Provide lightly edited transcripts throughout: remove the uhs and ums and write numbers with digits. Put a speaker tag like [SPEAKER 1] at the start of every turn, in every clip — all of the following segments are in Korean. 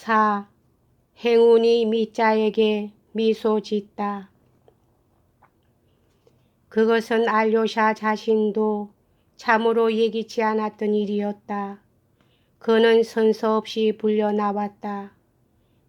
[SPEAKER 1] 4. 행운이 미자에게 미소 짓다. 그것은 알료샤 자신도 참으로 예기치 않았던 일이었다. 그는 선서 없이 불려 나왔다.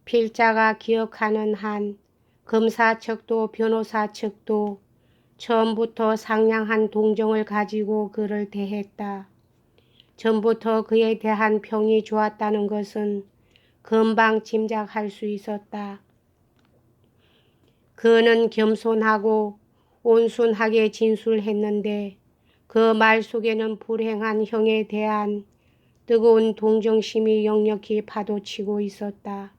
[SPEAKER 1] 필자가 기억하는 한 검사 측도 변호사 측도 처음부터 상냥한 동정을 가지고 그를 대했다. 전부터 그에 대한 평이 좋았다는 것은 금방 짐작할 수 있었다. 그는 겸손하고 온순하게 진술했는데 그 말 속에는 불행한 형에 대한 뜨거운 동정심이 역력히 파도치고 있었다.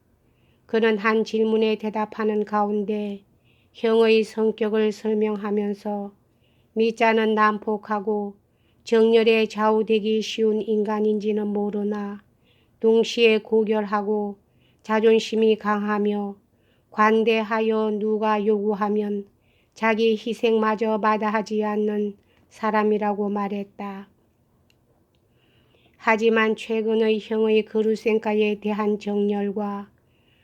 [SPEAKER 1] 그는 한 질문에 대답하는 가운데 형의 성격을 설명하면서 미자는 난폭하고 정열에 좌우되기 쉬운 인간인지는 모르나 동시에 고결하고 자존심이 강하며 관대하여 누가 요구하면 자기 희생마저 마다하지 않는 사람이라고 말했다. 하지만 최근의 형의 그루생가에 대한 정열과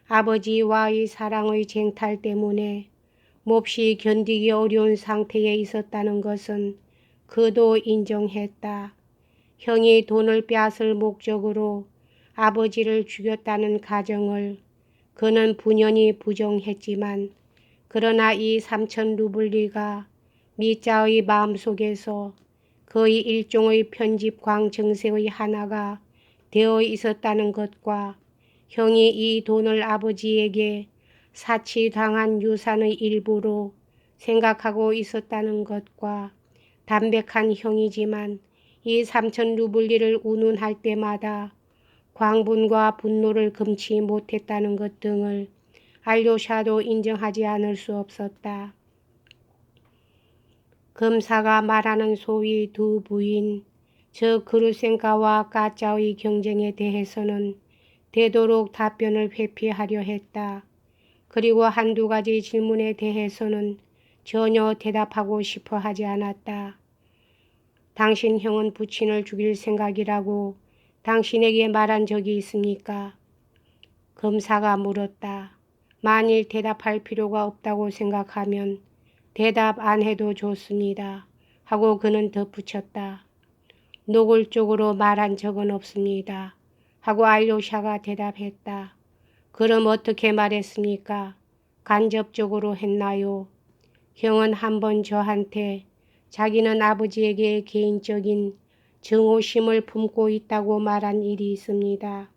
[SPEAKER 1] 아버지와의 사랑의 쟁탈 때문에 몹시 견디기 어려운 상태에 있었다는 것은 그도 인정했다. 형이 돈을 빼앗을 목적으로 아버지를 죽였다는 가정을 그는 분연히 부정했지만 그러나 이 3천 루블리가 미자의 마음속에서 거의 일종의 편집광 정세의 하나가 되어 있었다는 것과 형이 이 돈을 아버지에게 사치당한 유산의 일부로 생각하고 있었다는 것과 담백한 형이지만 이 3천 루블리를 운운할 때마다 광분과 분노를 금치 못했다는 것 등을 알료샤도 인정하지 않을 수 없었다. 검사가 말하는 소위 두 부인, 저 그루센카와 까짜의 경쟁에 대해서는 되도록 답변을 회피하려 했다. 그리고 한두 가지 질문에 대해서는 전혀 대답하고 싶어 하지 않았다. 당신 형은 부친을 죽일 생각이라고 당신에게 말한 적이 있습니까? 검사가 물었다. 만일 대답할 필요가 없다고 생각하면 대답 안 해도 좋습니다. 하고 그는 덧붙였다. 노골적으로 말한 적은 없습니다. 하고 알료샤가 대답했다. 그럼 어떻게 말했습니까? 간접적으로 했나요? 형은 한번 저한테 자기는 아버지에게 개인적인 증오심을 품고 있다고 말한 일이 있습니다.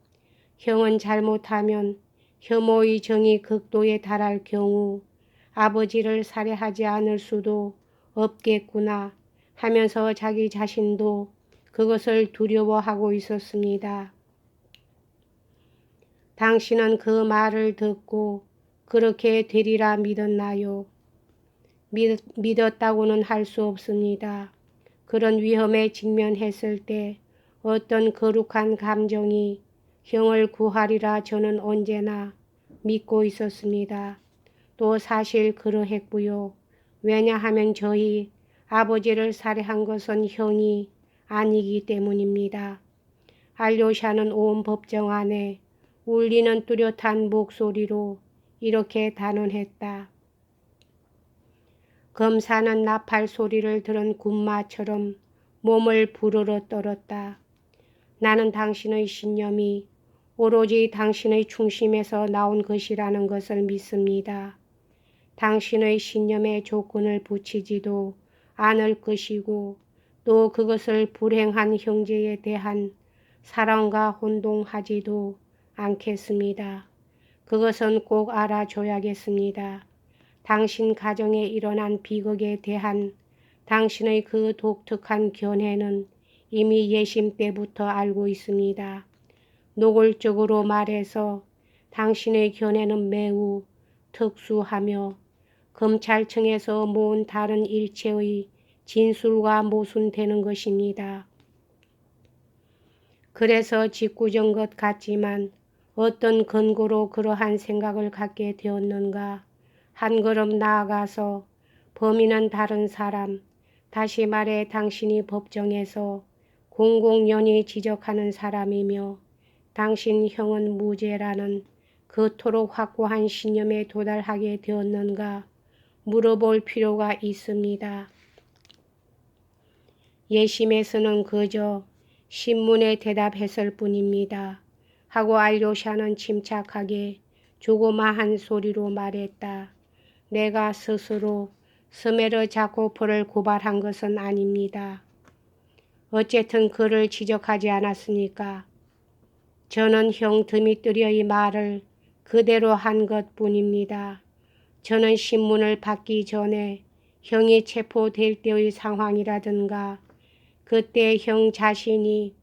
[SPEAKER 1] 형은 잘못하면 혐오의 정이 극도에 달할 경우 아버지를 살해하지 않을 수도 없겠구나 하면서 자기 자신도 그것을 두려워하고 있었습니다. 당신은 그 말을 듣고 그렇게 되리라 믿었나요? 믿었다고는 할 수 없습니다. 그런 위험에 직면했을 때 어떤 거룩한 감정이 형을 구하리라 저는 언제나 믿고 있었습니다. 또 사실 그러했고요. 왜냐하면 저희 아버지를 살해한 것은 형이 아니기 때문입니다. 알료샤는 온 법정 안에 울리는 뚜렷한 목소리로 이렇게 단언했다. 검사는 나팔 소리를 들은 군마처럼 몸을 부르르 떨었다. 나는 당신의 신념이 오로지 당신의 중심에서 나온 것이라는 것을 믿습니다. 당신의 신념에 조건을 붙이지도 않을 것이고 또 그것을 불행한 형제에 대한 사랑과 혼동하지도 않겠습니다. 그것은 꼭 알아줘야겠습니다. 당신 가정에 일어난 비극에 대한 당신의 그 독특한 견해는 이미 예심 때부터 알고 있습니다. 노골적으로 말해서 당신의 견해는 매우 특수하며 검찰청에서 모은 다른 일체의 진술과 모순되는 것입니다. 그래서 짓궂은 것 같지만 어떤 근거로 그러한 생각을 갖게 되었는가? 한 걸음 나아가서 범인은 다른 사람, 다시 말해 당신이 법정에서 공공연히 지적하는 사람이며 당신 형은 무죄라는 그토록 확고한 신념에 도달하게 되었는가 물어볼 필요가 있습니다. 예심에서는 그저 신문에 대답했을 뿐입니다. 하고 알료샤는 침착하게 조그마한 소리로 말했다. 내가 스스로 스메르자코프를 고발한 것은 아닙니다. 어쨌든 그를 지적하지 않았으니까 저는 형 드미트리의 말을 그대로 한 것뿐입니다. 저는 신문을 받기 전에 형이 체포될 때의 상황이라든가 그때 형 자신이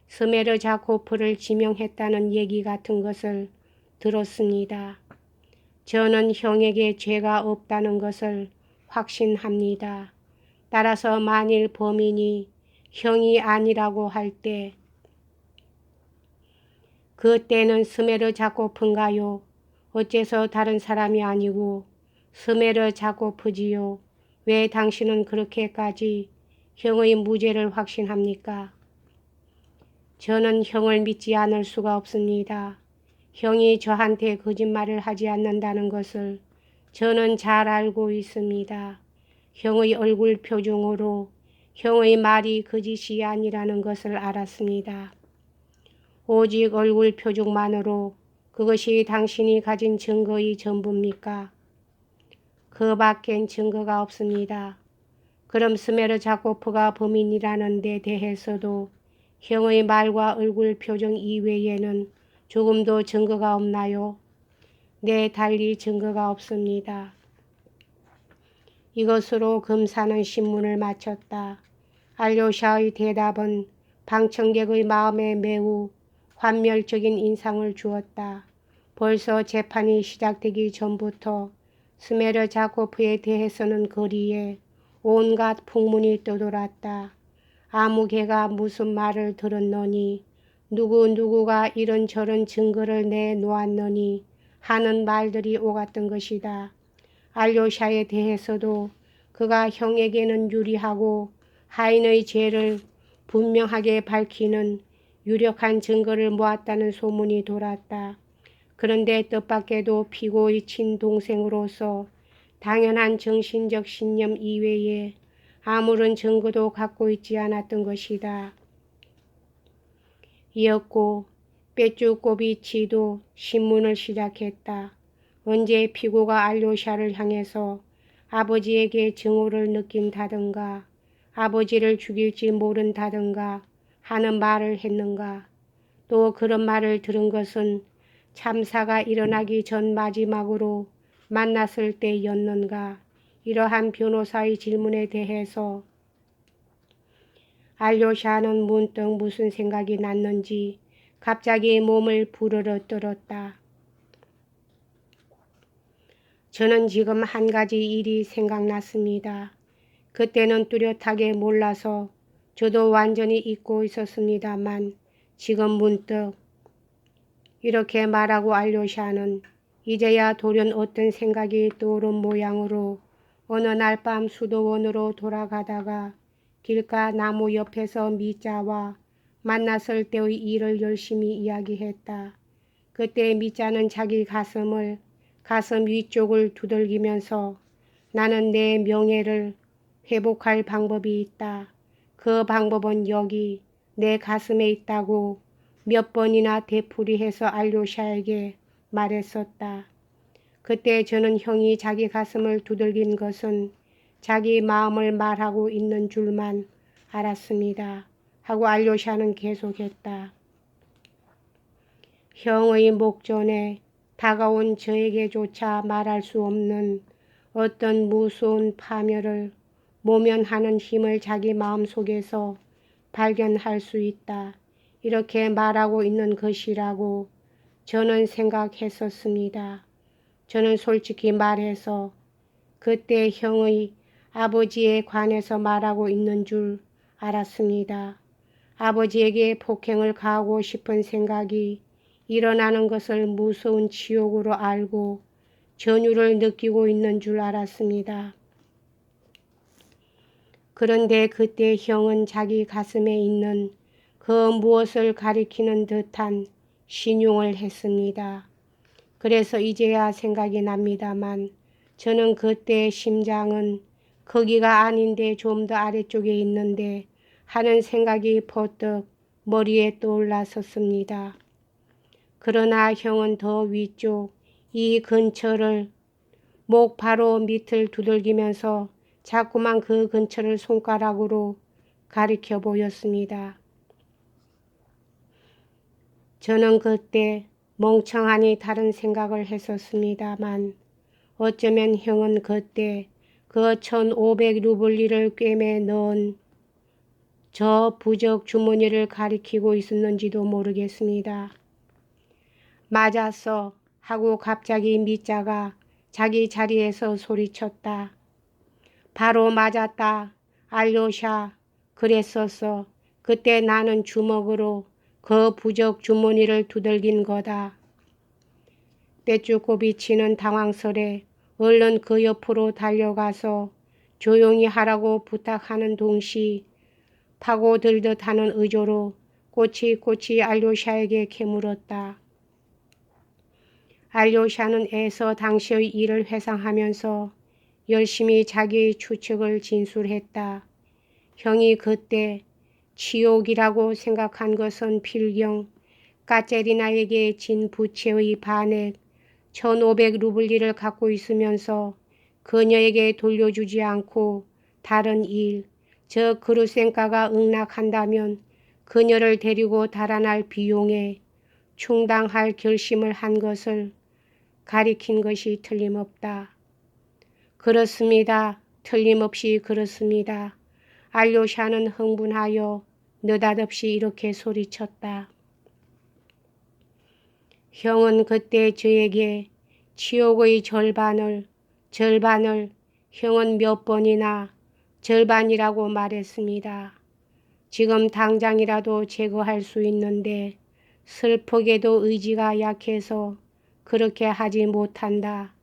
[SPEAKER 1] 스메르자코프를 지명했다는 얘기 같은 것을 들었습니다. 저는 형에게 죄가 없다는 것을 확신합니다. 따라서 만일 범인이 형이 아니라고 할 때 그때는 스메르자코프인가요? 어째서 다른 사람이 아니고 스메르자코프지요? 왜 당신은 그렇게까지 형의 무죄를 확신합니까? 저는 형을 믿지 않을 수가 없습니다. 형이 저한테 거짓말을 하지 않는다는 것을 저는 잘 알고 있습니다. 형의 얼굴 표정으로 형의 말이 거짓이 아니라는 것을 알았습니다. 오직 얼굴 표정만으로 그것이 당신이 가진 증거의 전부입니까? 그 밖엔 증거가 없습니다. 그럼 스메르자코프가 범인이라는 데 대해서도 형의 말과 얼굴 표정 이외에는 조금도 증거가 없나요? 네, 달리 증거가 없습니다. 이것으로 검사는 신문을 마쳤다. 알료샤의 대답은 방청객의 마음에 매우 환멸적인 인상을 주었다. 벌써 재판이 시작되기 전부터 스메르자코프에 대해서는 거리에 온갖 풍문이 떠돌았다. 아무 개가 무슨 말을 들었노니 누구누구가 이런저런 증거를 내놓았노니 하는 말들이 오갔던 것이다. 알료샤에 대해서도 그가 형에게는 유리하고 하인의 죄를 분명하게 밝히는 유력한 증거를 모았다는 소문이 돌았다. 그런데 뜻밖에도 피고의 친동생으로서 당연한 정신적 신념 이외에 아무런 증거도 갖고 있지 않았던 것이다. 이었고 빼쭈꼬비치도 신문을 시작했다. 언제 피고가 알료샤를 향해서 아버지에게 증오를 느낀다든가 아버지를 죽일지 모른다든가 하는 말을 했는가. 또 그런 말을 들은 것은 참사가 일어나기 전 마지막으로 만났을 때였는가. 이러한 변호사의 질문에 대해서 알료샤는 문득 무슨 생각이 났는지 갑자기 몸을 부르르 떨었다. 저는 지금 한 가지 일이 생각났습니다. 그때는 뚜렷하게 몰라서 저도 완전히 잊고 있었습니다만 지금 문득 이렇게 말하고 알료샤는 이제야 돌연 어떤 생각이 떠오른 모양으로 어느 날 밤 수도원으로 돌아가다가 길가 나무 옆에서 미자와 만났을 때의 일을 열심히 이야기했다. 그때 미자는 자기 가슴 위쪽을 두들기면서 나는 내 명예를 회복할 방법이 있다. 그 방법은 여기 내 가슴에 있다고 몇 번이나 되풀이해서 알료샤에게 말했었다. 그때 저는 형이 자기 가슴을 두들긴 것은 자기 마음을 말하고 있는 줄만 알았습니다. 하고 알료샤는 계속했다. 형의 목전에 다가온 저에게조차 말할 수 없는 어떤 무서운 파멸을 모면하는 힘을 자기 마음속에서 발견할 수 있다. 이렇게 말하고 있는 것이라고 저는 생각했었습니다. 저는 솔직히 말해서 그때 형의 아버지에 관해서 말하고 있는 줄 알았습니다. 아버지에게 폭행을 가하고 싶은 생각이 일어나는 것을 무서운 지옥으로 알고 전율을 느끼고 있는 줄 알았습니다. 그런데 그때 형은 자기 가슴에 있는 그 무엇을 가리키는 듯한 신용을 했습니다. 그래서 이제야 생각이 납니다만 저는 그때 심장은 거기가 아닌데 좀 더 아래쪽에 있는데 하는 생각이 퍼뜩 머리에 떠올랐었습니다. 그러나 형은 더 위쪽 이 근처를 목 바로 밑을 두들기면서 자꾸만 그 근처를 손가락으로 가리켜 보였습니다. 저는 그때 멍청하니 다른 생각을 했었습니다만 어쩌면 형은 그때 그 1500루블리를 꿰매 넣은 저 부적 주머니를 가리키고 있었는지도 모르겠습니다. 맞았어 하고 갑자기 미자가 자기 자리에서 소리쳤다. 바로 맞았다. 알료샤. 그랬었어. 그때 나는 주먹으로 그 부적 주머니를 두들긴 거다. 빼쭈꼬비치는 당황스레 얼른 그 옆으로 달려가서 조용히 하라고 부탁하는 동시 파고들듯 하는 의조로 꼬치꼬치 알료샤에게 캐물었다. 알료샤는 애써 당시의 일을 회상하면서 열심히 자기의 추측을 진술했다. 형이 그때 치욕이라고 생각한 것은 필경 까체리나에게 진 부채의 반액 1500루블리를 갖고 있으면서 그녀에게 돌려주지 않고 다른 일, 저 그루센카가 응낙한다면 그녀를 데리고 달아날 비용에 충당할 결심을 한 것을 가리킨 것이 틀림없다. 그렇습니다. 틀림없이 그렇습니다. 알료샤는 흥분하여 느닷없이 이렇게 소리쳤다. 형은 그때 저에게 치욕의 절반을 형은 몇 번이나 절반이라고 말했습니다. 지금 당장이라도 제거할 수 있는데 슬프게도 의지가 약해서 그렇게 하지 못한다.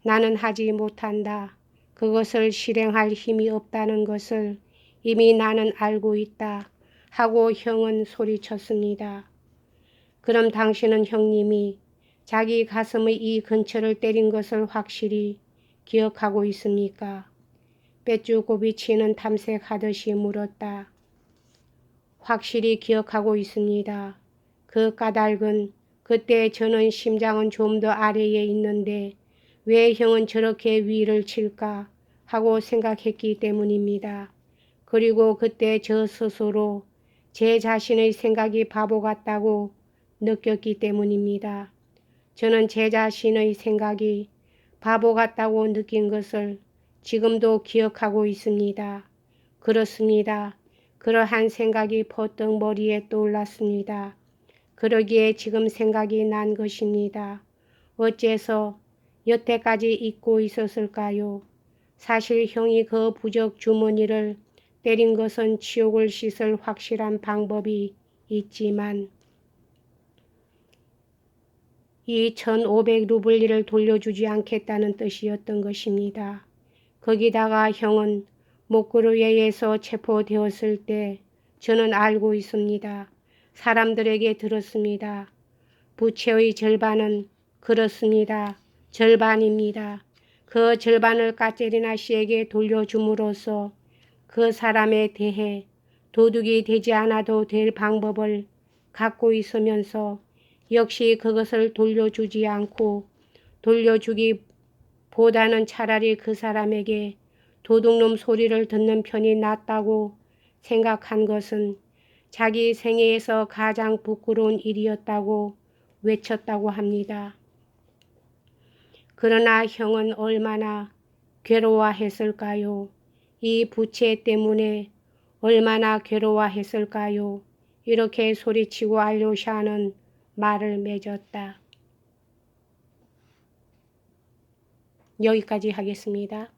[SPEAKER 1] 나는 하지 못한다. 그것을 실행할 힘이 없다는 것을 이미 나는 알고 있다. 하고 형은 소리쳤습니다. 그럼 당신은 형님이 자기 가슴의 이 근처를 때린 것을 확실히 기억하고 있습니까? 빼쭈꼬비치는 탐색하듯이 물었다. 확실히 기억하고 있습니다. 그 까닭은 그때 저는 심장은 좀 더 아래에 있는데 왜 형은 저렇게 위를 칠까 하고 생각했기 때문입니다. 그리고 그때 저 스스로 제 자신의 생각이 바보 같다고 느꼈기 때문입니다. 저는 제 자신의 생각이 바보 같다고 느낀 것을 지금도 기억하고 있습니다. 그렇습니다. 그러한 생각이 퍼뜩 머리에 떠올랐습니다. 그러기에 지금 생각이 난 것입니다. 어째서 여태까지 잊고 있었을까요? 사실 형이 그 부적 주머니를 때린 것은 치욕을 씻을 확실한 방법이 있지만 이 1500루블리를 돌려주지 않겠다는 뜻이었던 것입니다. 거기다가 형은 모크르웨에서 체포되었을 때 저는 알고 있습니다. 사람들에게 들었습니다. 부채의 절반은 그렇습니다. 절반입니다. 그 절반을 까체리나 씨에게 돌려줌으로써 그 사람에 대해 도둑이 되지 않아도 될 방법을 갖고 있으면서 역시 그것을 돌려주지 않고 돌려주기보다는 차라리 그 사람에게 도둑놈 소리를 듣는 편이 낫다고 생각한 것은 자기 생애에서 가장 부끄러운 일이었다고 외쳤다고 합니다. 그러나 형은 얼마나 괴로워했을까요? 이 부채 때문에 얼마나 괴로워했을까요? 이렇게 소리치고 알료샤는 말을 맺었다. 여기까지 하겠습니다.